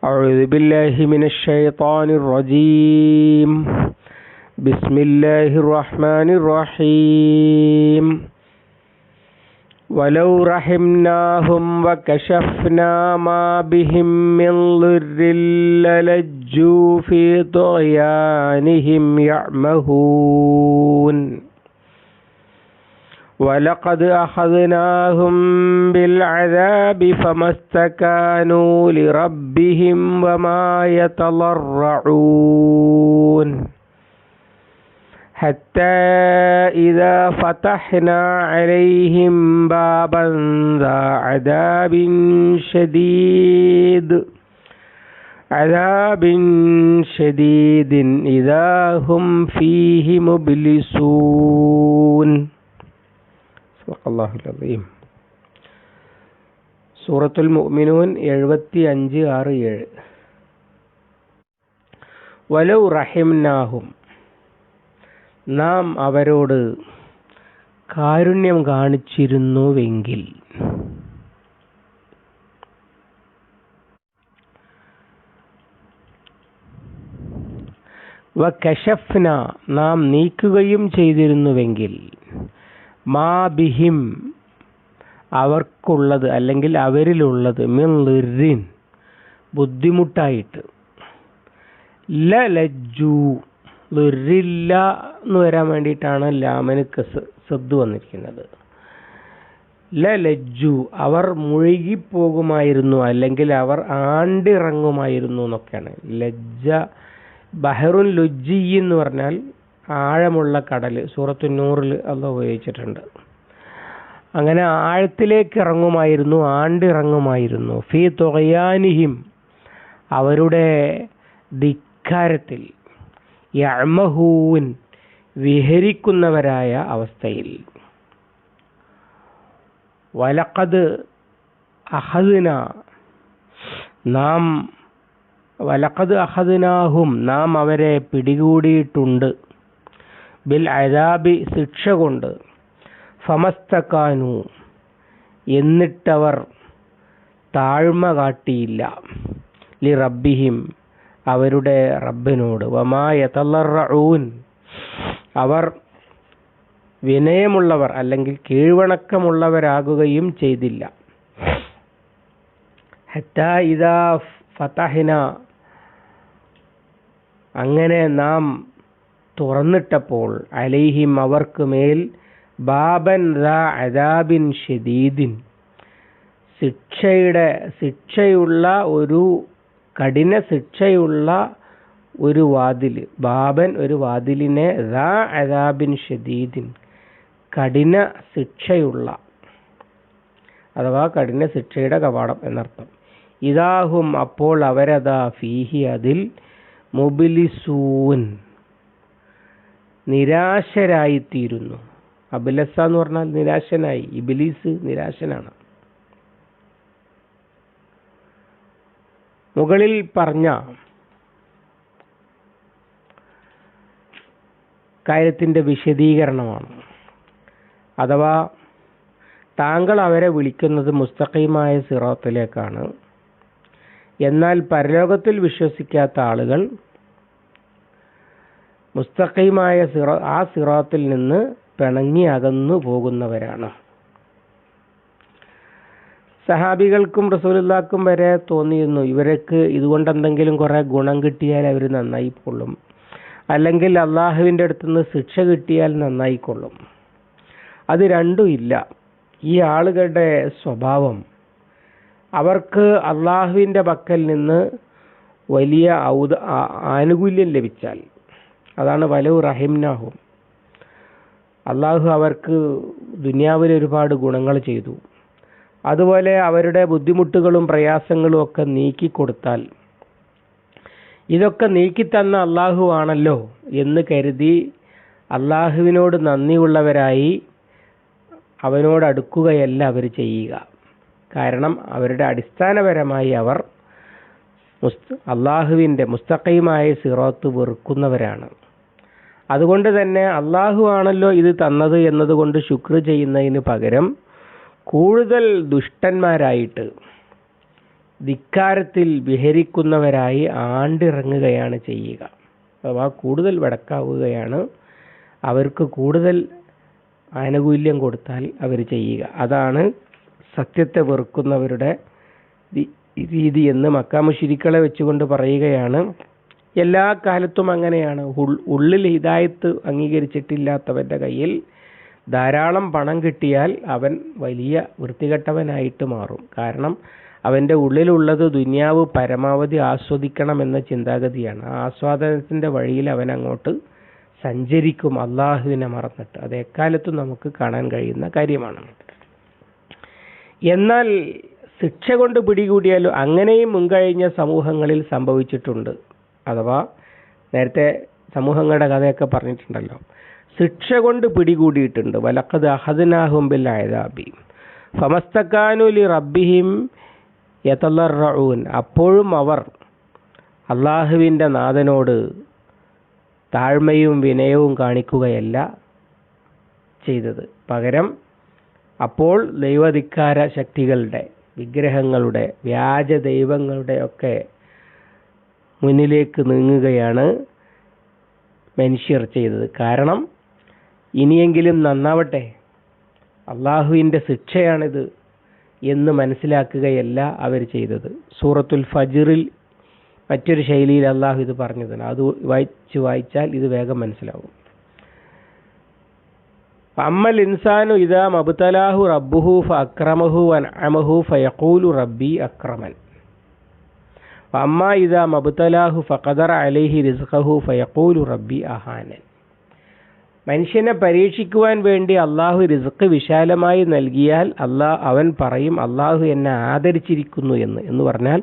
أعوذ بالله من الشيطان الرجيم. بسم الله الرحمن الرحيم. ولو رحمناهم وكشفنا ما بهم من ضر للجوا في طغيانهم يعمهون. ولقد أخذناهم بالعذاب فما استكانوا لربهم وما يتضرعون حتى إذا فتحنا عليهم بابا ذا عذاب شديد إذا هم فيه مبلسون. അള്ളാഹുൽ സൂറത്തുൽ മുഅ്മിനൂൻ 75-6-7. വലൗ റഹിംനാഹും, നാം അവരോട് കാരുണ്യം കാണിച്ചിരുന്നുവെങ്കിൽ, വകശഫ്ന, നാം നീക്കുകയും ചെയ്തിരുന്നുവെങ്കിൽ, മാ ബിഹിം, അവർക്കുള്ളത് അല്ലെങ്കിൽ അവരിലുള്ളത്, മിൻ ളിർറിൻ, ബുദ്ധിമുട്ടായിട്ട്, ലജ്ജു, ളിർറില്ല എന്ന് വരാൻ വേണ്ടിയിട്ടാണ് ലാമിന് സദ് വന്നിരിക്കുന്നത്. ലജ്ജു, അവർ മുഴുകിപ്പോകുമായിരുന്നു അല്ലെങ്കിൽ അവർ ആണ്ടിറങ്ങുമായിരുന്നു എന്നൊക്കെയാണ്. ലജ്ജ, ബഹറുൻ ലുജ്ജി എന്ന് പറഞ്ഞാൽ ആഴമുള്ള കടൽ. സൂറത്തു നൂറിൽ അള്ളാഹു ഉപയോഗിച്ചിട്ടുണ്ട്. അങ്ങനെ ആഴത്തിലേക്ക് ഇറങ്ങുമായിരുന്നു, ആണ്ടിറങ്ങുമായിരുന്നു. ഫീ തുഗയാനിഹിം, അവരുടെ ധിക്കാരത്തിൽ, യഅ്മഹൂൻ, വിഹരിക്കുന്നവരായ അവസ്ഥയിൽ. വലഖദ് അഖദ്ന, വലഖദ് അഖദ്നാഹും, നാം അവരെ പിടികൂടിയിട്ടുണ്ട്, ബിൽ അദാബി, ശിക്ഷ കൊണ്ട്, ഫമസ്തകാനു, എന്നിട്ടവർ താഴ്മ കാട്ടിയില്ല, ലി റബ്ബിഹിം, അവരുടെ റബ്ബിനോട്, വമാ യതളറഊൻ, അവർ വിനയമുള്ളവർ അല്ലെങ്കിൽ കീഴ്വണക്കമുള്ളവരാകുകയും ചെയ്തില്ല. ഹത്താ ഇദാ ഫതഹ്ന, അങ്ങനെ നാം തുറന്നിട്ടപ്പോൾ, അലൈഹിം, അവർക്ക് മേൽ, ബാബൻ ദാ അദാബിൻ ഷദീദിൻ, ശിക്ഷയുള്ള ഒരു കഠിന ശിക്ഷയുള്ള ഒരു വാതിൽ, ബാബൻ, ഒരു വാതിലിനെ, ദാ അദാബിൻ ഷദീദിൻ, കഠിന ശിക്ഷയുള്ള, അഥവാ കഠിന ശിക്ഷയുടെ കവാടം എന്നർത്ഥം. ഇദാഹും, അപ്പോൾ അവരതാ, ഫീഹി, അതിൽ, മുബ്ലിസൂൻ, നിരാശരായിത്തീരുന്നു. അബിലസ എന്ന് പറഞ്ഞാൽ നിരാശനായി, ഇബ്ലീസ് നിരാശനാണ്. മുകളിൽ പറഞ്ഞ കാര്യത്തിൻ്റെ വിശദീകരണമാണ്. അഥവാ താങ്കൾ അവരെ വിളിക്കുന്നത് മുസ്തഖീമായ സിറാത്തിലേക്കാണ്. എന്നാൽ പരലോകത്തിൽ വിശ്വസിക്കാത്ത ആളുകൾ മുസ്തഖീമായ ആ സിറാത്തിൽ നിന്ന് പിണങ്ങി അകന്നു പോകുന്നവരാണ്. സഹാബികൾക്കും റസൂലുള്ളാഹിക്കും വരെ തോന്നിയിരുന്നു, ഇവർക്ക് ഇതുകൊണ്ട് എന്തെങ്കിലും കുറേ ഗുണം കിട്ടിയാൽ അവർ നന്നായിക്കൊള്ളും, അല്ലെങ്കിൽ അള്ളാഹുവിൻ്റെ അടുത്തുനിന്ന് ശിക്ഷ കിട്ടിയാൽ നന്നായിക്കൊള്ളും. അത് രണ്ടും ഇല്ല. ഈ ആളുകളുടെ സ്വഭാവം, അവർക്ക് അള്ളാഹുവിൻ്റെ പക്കൽ നിന്ന് വലിയ ആനുകൂല്യം ലഭിച്ചാൽ, അതാണ് വലൗ റഹിംനാഹും, അള്ളാഹു അവർക്ക് ദുനിയാവിൽ ഒരുപാട് ഗുണങ്ങൾ ചെയ്തു, അതുപോലെ അവരുടെ ബുദ്ധിമുട്ടുകളും പ്രയാസങ്ങളും ഒക്കെ നീക്കിക്കൊടുത്താൽ, ഇതൊക്കെ നീക്കിത്തന്ന അള്ളാഹു ആണല്ലോ എന്ന് കരുതി അള്ളാഹുവിനോട് നന്ദിയുള്ളവരായി അവനോട് അടുക്കുകയല്ല അവർ ചെയ്യുക. കാരണം അവരുടെ അടിസ്ഥാനപരമായി അവർ അള്ളാഹുവിൻ്റെ മുസ്തഖീമായ സിറാത്ത് വെറുക്കുന്നവരാണ്. അതുകൊണ്ട് തന്നെ അള്ളാഹു ആണല്ലോ ഇത് തന്നത് എന്നതുകൊണ്ട് ശുക്ർ ചെയ്യുന്നതിന് പകരം കൂടുതൽ ദുഷ്ടന്മാരായിട്ട് ധിക്കാരത്തിൽ വിഹരിക്കുന്നവരായി ആണ്ടിറങ്ങുകയാണ് ചെയ്യുക. അഥവാ കൂടുതൽ വടക്കാവുകയാണ്, അവർക്ക് കൂടുതൽ ആനുകൂല്യം കൊടുത്താൽ അവർ ചെയ്യുക. അതാണ് സത്യത്തെ വെറുക്കുന്നവരുടെ രീതി എന്ന് മക്ക മുശ്രിക്കുകളെ വെച്ചുകൊണ്ട് പറയുകയാണ്. എല്ലാ കാലത്തും അങ്ങനെയാണ്. ഉള്ളിൽ ഹിദായത്ത് അംഗീകരിച്ചിട്ടില്ലാത്തവൻ്റെ കയ്യിൽ ധാരാളം പണം കിട്ടിയാൽ അവൻ വലിയ വൃത്തികെട്ടവനായിട്ട് മാറും. കാരണം അവൻ്റെ ഉള്ളിലുള്ളത് ദുനിയാവ് പരമാവധി ആസ്വദിക്കണമെന്ന ചിന്താഗതിയാണ്. ആ ആസ്വാദനത്തിൻ്റെ വഴിയിൽ അവൻ അങ്ങോട്ട് സഞ്ചരിക്കും, അള്ളാഹുവിനെ മറന്നിട്ട്. അത് എക്കാലത്തും നമുക്ക് കാണാൻ കഴിയുന്ന കാര്യമാണ്. എന്നാൽ ശിക്ഷ കൊണ്ട് പിടികൂടിയാലോ, അങ്ങനെയും മുൻകഴിഞ്ഞ സമൂഹങ്ങളിൽ സംഭവിച്ചിട്ടുണ്ട്. അഥവാ നേരത്തെ സമൂഹങ്ങളുടെ കഥയൊക്കെ പറഞ്ഞിട്ടുണ്ടല്ലോ. ശിക്ഷ കൊണ്ട് പിടികൂടിയിട്ടുണ്ട്. വലഖദ് അഖദ്നാഹും ബിൽ അദാബി ഫമസ്തകാനു ലി റബ്ബിഹിം യതളറഊൻ. അപ്പോഴും അവർ അള്ളാഹുവിൻ്റെ നാഥനോട് താഴ്മയും വിനയവും കാണിക്കുകയല്ല ചെയ്തത്. പകരം അപ്പോൾ ദൈവധിക്കാര ശക്തികളുടെ, വിഗ്രഹങ്ങളുടെ, വ്യാജ ദൈവങ്ങളുടെ ഒക്കെ മുന്നിലേക്ക് നീങ്ങുകയാണ് മനുഷ്യർ ചെയ്തത്. കാരണം ഇനിയെങ്കിലും നന്നാവട്ടെ, അള്ളാഹുവിൻ്റെ ശിക്ഷയാണിത് എന്ന് മനസ്സിലാക്കുകയല്ല അവർ ചെയ്തത്. സൂറത്തുൽ ഫജ്റിൽ മറ്റൊരു ശൈലിയിൽ അള്ളാഹു ഇത് പറഞ്ഞതാണ്. അത് വായിച്ചാൽ ഇത് വേഗം മനസ്സിലാവും. അമ്മൽ ഇൻസാനു ഇദാ മബ്തലാഹു റബ്ബുഹു ഫഅക്രമഹു വഅനഅമഹു ഫയഖൂലു റബ്ബി അക്രമൻ വഅമ്മാ ഇദാ മബ്തലാഹു ഫഖദറ അലൈഹി റിസ്ഖഹു ഫയഖൂലു റബ്ബി അഹാനൻ. മനുഷ്യനെ പരീക്ഷിക്കുവാൻ വേണ്ടി അള്ളാഹു റിസ്ഖ് വിശാലമായി നൽകിയാൽ അവൻ പറയും അള്ളാഹു എന്നെ ആദരിച്ചിരിക്കുന്നു എന്ന് പറഞ്ഞാൽ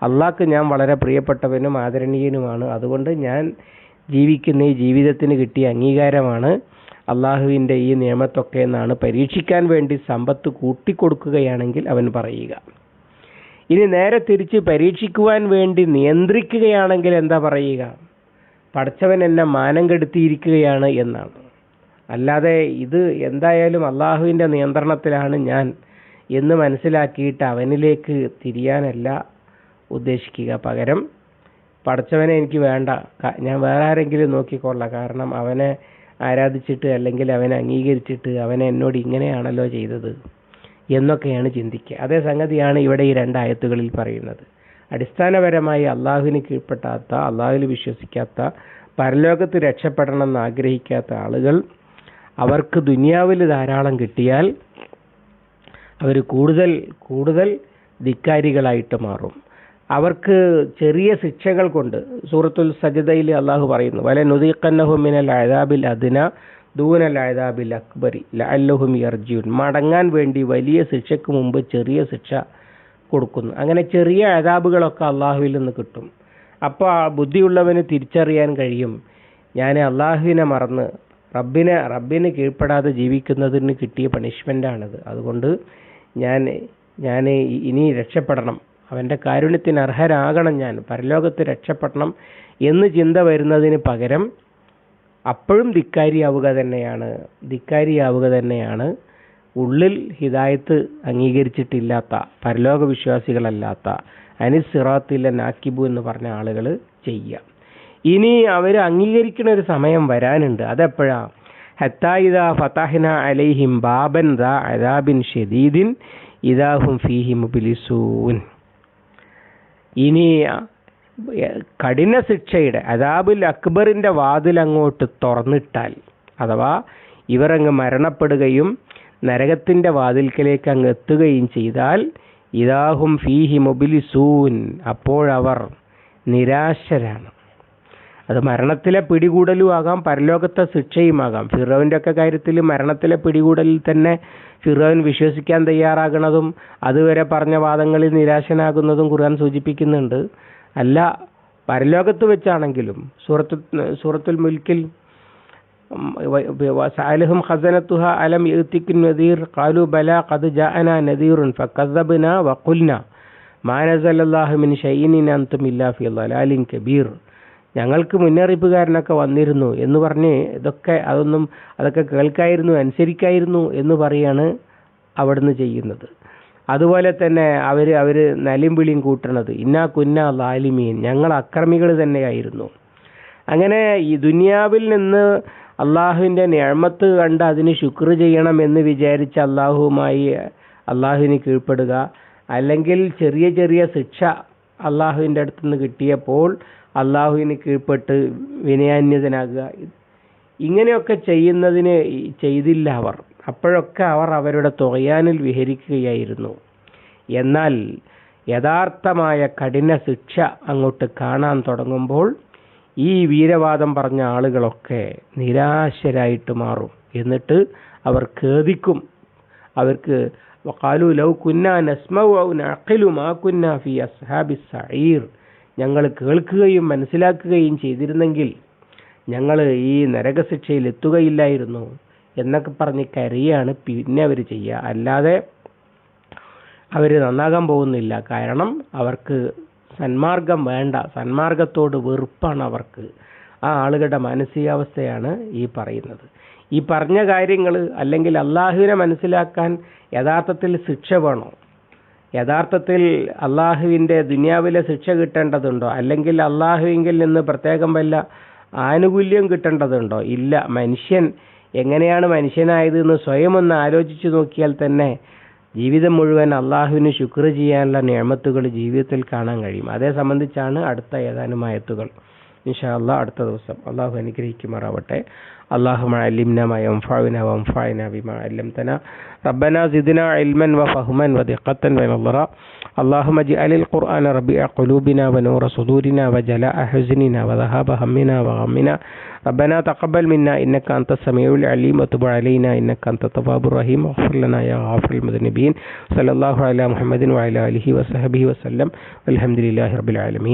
അള്ളാഹ്ക്ക് ഞാൻ വളരെ പ്രിയപ്പെട്ടവനും ആദരണീയനുമാണ്, അതുകൊണ്ട് ഞാൻ ജീവിക്കുന്ന ഈ ജീവിതത്തിന് കിട്ടിയ അംഗീകാരമാണ് അള്ളാഹുവിൻ്റെ ഈ നിയമത്തൊക്കെ എന്നാണ് പരീക്ഷിക്കാൻ വേണ്ടി സമ്പത്ത് കൂട്ടിക്കൊടുക്കുകയാണെങ്കിൽ അവൻ പറയുക. ഇനി നേരെ തിരിച്ച് പരീക്ഷിക്കുവാൻ വേണ്ടി നിയന്ത്രിക്കുകയാണെങ്കിൽ എന്താ പറയുക? പടച്ചവൻ എന്നെ മാനം കെടുത്തിയിരിക്കുകയാണ് എന്നാണ്. അല്ലാതെ ഇത് എന്തായാലും അള്ളാഹുവിൻ്റെ നിയന്ത്രണത്തിലാണ് ഞാൻ എന്ന് മനസ്സിലാക്കിയിട്ട് അവനിലേക്ക് തിരിയാനല്ല ഉദ്ദേശിക്കുക. പകരം പടച്ചവനെ എനിക്ക് വേണ്ട, ഞാൻ വേറെ ആരെങ്കിലും നോക്കിക്കൊള്ളാം, കാരണം അവനെ ആരാധിച്ചിട്ട് അല്ലെങ്കിൽ അവനെ അംഗീകരിച്ചിട്ട് അവനെ എന്നോട് ഇങ്ങനെയാണല്ലോ ചെയ്തത് എന്നൊക്കെയാണ് ചിന്തിക്കുക. അതേ സംഗതിയാണ് ഇവിടെ ഈ രണ്ടായത്തുകളിൽ പറയുന്നത്. അടിസ്ഥാനപരമായി അള്ളാഹുവിന് കീഴ്പ്പെടാത്ത, അള്ളാഹുവിൽ വിശ്വസിക്കാത്ത, പരലോകത്ത് രക്ഷപ്പെടണമെന്ന് ആഗ്രഹിക്കാത്ത ആളുകൾ, അവർക്ക് ദുനിയാവിൽ ധാരാളം കിട്ടിയാൽ അവർ കൂടുതൽ ധിക്കാരികളായിട്ട് മാറും. അവർക്ക് ചെറിയ ശിക്ഷകൾ കൊണ്ട്, സൂറത്തുൽ സജ്ദയിൽ അള്ളാഹു പറയുന്നു, വല നുദീഖന്നഹും മിനൽ അദാബിൽ അദ്നാ ദൂനൽ അദാബിൽ അക്ബരി ലഅല്ലഹും യർജിഊൻ. മടങ്ങാൻ വേണ്ടി വലിയ ശിക്ഷയ്ക്ക് മുമ്പ് ചെറിയ ശിക്ഷ കൊടുക്കുന്നു. അങ്ങനെ ചെറിയ അദാബുകളൊക്കെ അള്ളാഹുവിൽ നിന്ന് കിട്ടും. അപ്പോൾ ആ ബുദ്ധിയുള്ളവന് തിരിച്ചറിയാൻ കഴിയും, ഞാൻ അള്ളാഹുവിനെ മറന്ന് റബ്ബിന് കീഴ്പ്പെടാതെ ജീവിക്കുന്നതിന് കിട്ടിയ പണിഷ്മെൻ്റാണിത്. അതുകൊണ്ട് ഞാൻ ഇനി രക്ഷപ്പെടണം, അവൻ്റെ കാരുണ്യത്തിന് അർഹരാകണം, ഞാൻ പരലോകത്ത് രക്ഷപ്പെടണം എന്ന് ചിന്ത വരുന്നതിന് പകരം അപ്പോഴും ധിക്കാരിയാവുക തന്നെയാണ് ഉള്ളിൽ ഹിദായത്ത് അംഗീകരിച്ചിട്ടില്ലാത്ത, പരലോക വിശ്വാസികളല്ലാത്ത, അനിസ്സിറാത്തില്ല നാക്കിബു എന്ന് പറഞ്ഞ ആളുകൾ ചെയ്യുക. ഇനി അവർ അംഗീകരിക്കുന്ന ഒരു സമയം വരാനുണ്ട്. അതെപ്പോഴാ? ഹത്താ ഇദാ ഫതഹ്ന അലൈഹിം ബാബൻ ദാ അദാബിൻ ഷദീദിൻ ഇദാ ഹും ഫീഹി മുബ്ലിസൂൻ. ഇനി കഠിന ശിക്ഷയുടെ അദാബുൽ അക്ബറിൻ്റെ വാതിൽ അങ്ങോട്ട് തുറന്നിട്ടാൽ, അഥവാ ഇവരങ്ങ് മരണപ്പെടുകയും നരകത്തിൻ്റെ വാതിൽക്കലേക്ക് അങ്ങ് എത്തുകയും ചെയ്താൽ, ഇദാഹും ഫീഹി മുബ്ലിസൂൻ, അപ്പോഴവർ നിരാശരാണ്. അത് മരണത്തിലെ പിടികൂടലും ആകാം, പരലോകത്തെ ശിക്ഷയുമാകാം. ഫിറോവിൻ്റെ ഒക്കെ കാര്യത്തിൽ മരണത്തിലെ പിടികൂടലിൽ തന്നെ ഫിറോൻ വിശ്വസിക്കാൻ തയ്യാറാകുന്നതും അതുവരെ പറഞ്ഞ വാദങ്ങളിൽ നിരാശനാകുന്നതും ഖുർആൻ സൂചിപ്പിക്കുന്നുണ്ട്. അല്ല, പരലോകത്ത് വെച്ചാണെങ്കിലും സൂറത്തുൽ മുൽക്കിൽ സഅലഹും ഖസനതുഹ അലം യഅതികുൻ നദീർ ഖാലു ബലാ ഖദ് ജാഅനാ നദീറുൻ ഫകസ്സബ്നാ വഖുൽനാ മാ നസലല്ലാഹു മിൻ ഷൈഇൻ ഇൻ അൻതും ഇല്ലാ ഫീ ളലാലിൻ കബീർ. ഞങ്ങൾക്ക് മുന്നറിയിപ്പുകാരനൊക്കെ വന്നിരുന്നു എന്ന് പറഞ്ഞ് അതൊക്കെ കേൾക്കായിരുന്നു, അനുസരിക്കായിരുന്നു എന്ന് പറയാണ് അവിടുന്ന് ചെയ്യുന്നത്. അതുപോലെ തന്നെ അവർ നലിം വിളിയും കൂട്ടണത് ഇന്നാ കുന്ന ലാലിമീൻ, ഞങ്ങൾ അക്രമികൾ തന്നെയായിരുന്നു. അങ്ങനെ ഈ ദുനിയാവിൽ നിന്ന് അള്ളാഹുവിൻ്റെ നിഅമത്ത് കണ്ട് അതിന് ശുക്ർ ചെയ്യണമെന്ന് വിചാരിച്ച് അള്ളാഹുവിന് കീഴ്പ്പെടുക, അല്ലെങ്കിൽ ചെറിയ ചെറിയ ശിക്ഷ അള്ളാഹുവിൻ്റെ അടുത്ത് നിന്ന് കിട്ടിയപ്പോൾ അള്ളാഹുവിന് കീഴ്പ്പെട്ട് വിനയാന്യതനാകുക, ഇങ്ങനെയൊക്കെ ചെയ്തില്ല അവർ. അപ്പോഴൊക്കെ അവർ അവരുടെ തുകയാനിൽ വിഹരിക്കുകയായിരുന്നു. എന്നാൽ യഥാർത്ഥമായ കഠിന ശിക്ഷ അങ്ങോട്ട് കാണാൻ തുടങ്ങുമ്പോൾ ഈ വീരവാദം പറഞ്ഞ ആളുകളൊക്കെ നിരാശരായിട്ട് മാറും. എന്നിട്ട് അവർ ഖേദിക്കും. അവർക്ക് വഖാലു ലൗ കുന്നാ നസ്മഉ ഔ നഅഖിലു മാ കുന്നാ ഫീ അസ്ഹാബിസ് സഈർ, ഞങ്ങൾ കേൾക്കുകയും മനസ്സിലാക്കുകയും ചെയ്തിരുന്നെങ്കിൽ ഞങ്ങൾ ഈ നരകശിക്ഷയിൽ എത്തുകയില്ലായിരുന്നു എന്നൊക്കെ പറഞ്ഞ് കരയാണ് പിന്നെ അവർ ചെയ്യുക. അല്ലാതെ അവർ നന്നാകാൻ പോകുന്നില്ല. കാരണം അവർക്ക് സന്മാർഗം വേണ്ട, സന്മാർഗത്തോട് വെറുപ്പാണ് അവർക്ക്. ആ ആളുകളുടെ മാനസികാവസ്ഥയാണ് ഈ പറയുന്നത്. ഈ പറഞ്ഞ കാര്യങ്ങൾ, അല്ലെങ്കിൽ അള്ളാഹുവിനെ മനസ്സിലാക്കാൻ യഥാർത്ഥത്തിൽ ശിക്ഷ വേണോ? യഥാർത്ഥത്തിൽ അള്ളാഹുവിൻ്റെ ദുനിയാവിലെ ശിക്ഷ കിട്ടേണ്ടതുണ്ടോ? അല്ലെങ്കിൽ അള്ളാഹുവിങ്കിൽ നിന്ന് പ്രത്യേകം വല്ല ആനുകൂല്യം കിട്ടേണ്ടതുണ്ടോ? ഇല്ല. മനുഷ്യൻ എങ്ങനെയാണ് മനുഷ്യനായത് എന്ന് സ്വയം ഒന്ന് ആലോചിച്ച് നോക്കിയാൽ തന്നെ ജീവിതം മുഴുവൻ അള്ളാഹുവിന് ശുക്ർ ചെയ്യാനുള്ള നിഅമത്തുകൾ ജീവിതത്തിൽ കാണാൻ കഴിയും. അതേ സംബന്ധിച്ചാണ് അടുത്ത ഏതാനും ആയത്തുകൾ. ഇൻഷാ അല്ലാഹ് അടുത്ത ദിവസം അള്ളാഹു അനുഗ്രഹിക്കുമാറാവട്ടെ. اللهم علمنا ما ينفعنا وانفعنا بما علمتنا ربنا زدنا علما وفهما ودقة ونظرا اللهم اجعل القرآن ربيع قلوبنا ونور صدورنا وجلاء حزننا وذهاب همنا وغمنا ربنا تقبل منا إنك أنت السميع العليم وتب علينا إنك أنت التواب الرحيم واغفر لنا يا غافر المذنبين صلى الله على محمد وعلى آله وصحبه وسلم والحمد لله رب العالمين.